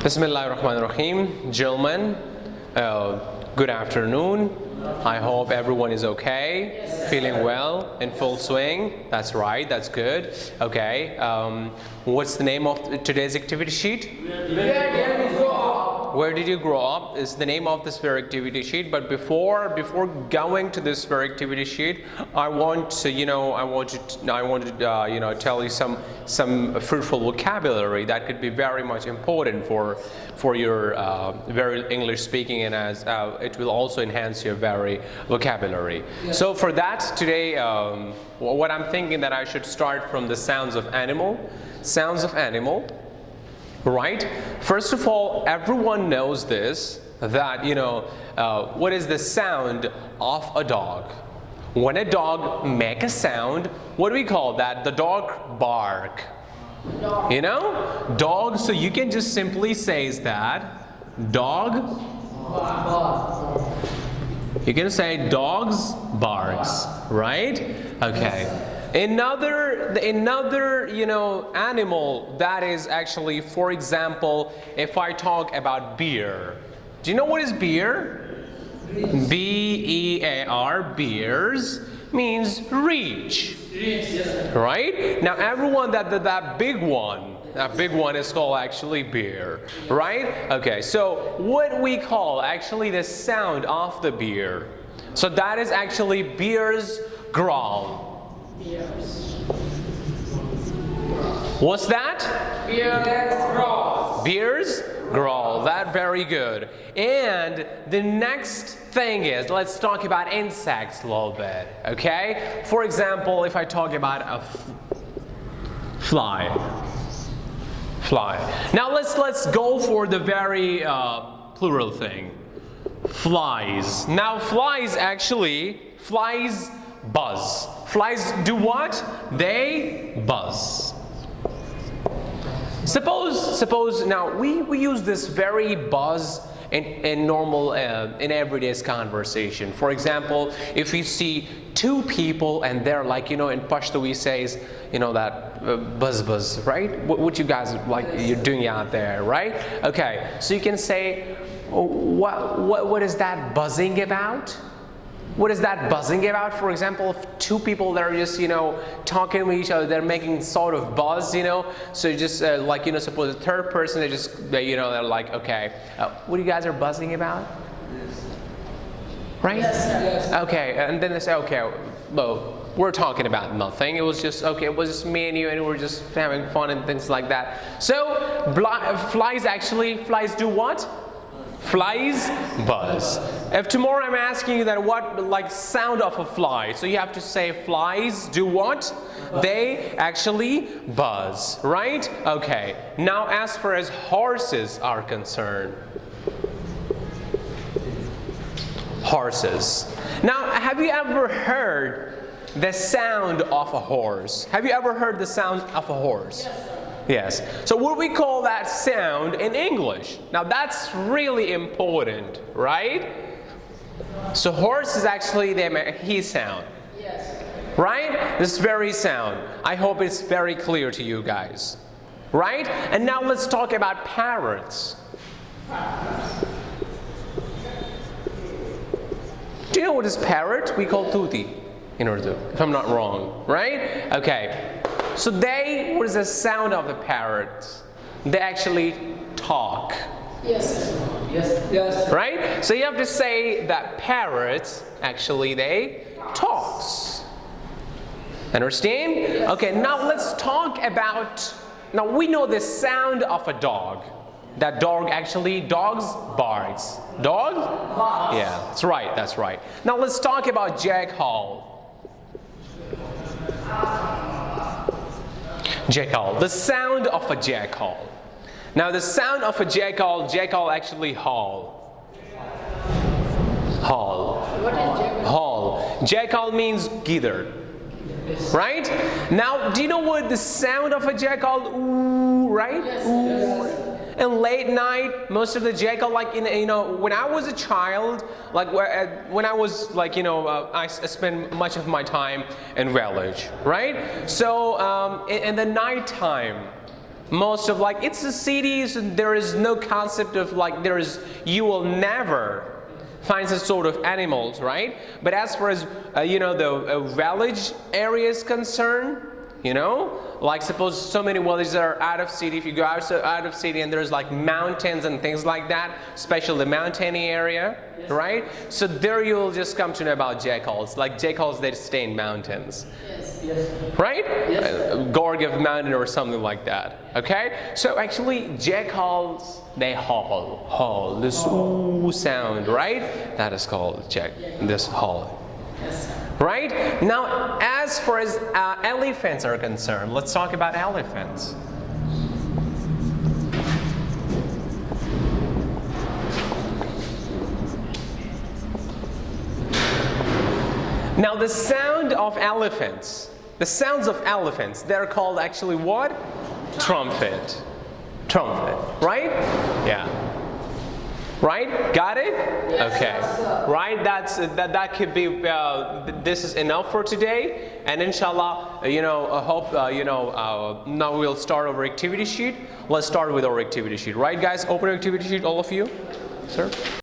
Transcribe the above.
Bismillahirrahmanirrahim. Gentlemen, good afternoon. I hope everyone is okay, feeling well, in full swing. That's right, that's good. Okay, what's the name of today's activity sheet? Where did you grow up is the name of this very activity sheet. But before going to this very activity sheet, I want to tell you some fruitful vocabulary that could be very much important for your very English speaking, and as it will also enhance your very vocabulary. So for that today, what I'm thinking that I should start from the sounds of animal. Sounds of animal. Right? First of all, everyone knows this, that, what is the sound of a dog? When a dog make a sound, what do we call that? The dog bark. Dog, so you can just simply say that, dog, you can say dogs barks, right? Okay. Another animal that is actually, for example, if I talk about beer. Do you know what is beer? B-E-A-R, beers means reach. Right? Now everyone that big one is called actually beer. Right? Okay, so what we call actually the sound of the beer. So that is actually beer's growl. What's that? Beer's growl. Beer's growl. That very good. And the next thing is, let's talk about insects a little bit. Okay? For example, if I talk about a fly. Now let's go for the very plural thing. Flies. Now flies buzz. Flies do what? They buzz. Suppose now we use this very buzz in normal in everyday's conversation. For example, if we see two people and they're like, in Pashto we says, that buzz, right? What you guys like you're doing out there, right? Okay, so you can say, what is that buzzing about? What is that buzzing about? For example, if two people that are just, talking with each other, they're making sort of buzz, So you just suppose the third person, they're like, okay, what you guys are buzzing about? Right? Yes. Okay, and then they say, okay, well, we're talking about nothing. It was just me and you, and we're just having fun and things like that. So flies do what? Flies buzz. If tomorrow I'm asking you that what sound of a fly, so you have to say flies do what? They actually buzz, right? Okay. Now as far as horses are concerned. Horses. Now have you ever heard the sound of a horse? Have you ever heard the sound of a horse? Yes. Yes. So what do we call that sound in English? Now that's really important, right? So horse is actually the he sound. Yes. Right? This very sound. I hope it's very clear to you guys. Right? And now let's talk about parrots. Do you know what is parrot? We call tuti in Urdu, if I'm not wrong. Right? Okay. So what is the sound of the parrots? They actually talk. Yes. Right? So you have to say that parrots, actually they talks. Understand? Yes. Okay, now let's talk about, now we know the sound of a dog. That dog dogs barks. Dog? Barks. Yeah, that's right. Now let's talk about jackal. Jackal, the sound of a jackal. Now the sound of a jackal actually howl. What is jackal? Howl. Jackal means gither. Right? Now, do you know what the sound of a jackal? Ooh, right? Yes. Ooh. And late night, most of the jackal, when I was a child, when I was I spent much of my time in village, right? So in the night time, Most of like, it's the cities, and there is no concept of like, you will never find some sort of animals, right? But as far as, the village area is concerned, like suppose so many villages are out of city. If you go out of city and there's like mountains and things like that, especially the mountainy area, right? So there you'll just come to know about jackals. Like jackals, they stay in mountains. Right? Gorgev Mountain or something like that. Okay? So actually jackals, they howl. This ooh sound, right? That is called this howl. Right? Now, as far as elephants are concerned, let's talk about elephants. Now, the sounds of elephants, they're called actually what? Trumpet, right? Yeah. Right? Got it? Okay. Right? That could be. This is enough for today. And inshallah, I hope now we'll start our activity sheet. Let's start with our activity sheet. Right, guys? Open your activity sheet, all of you, sir.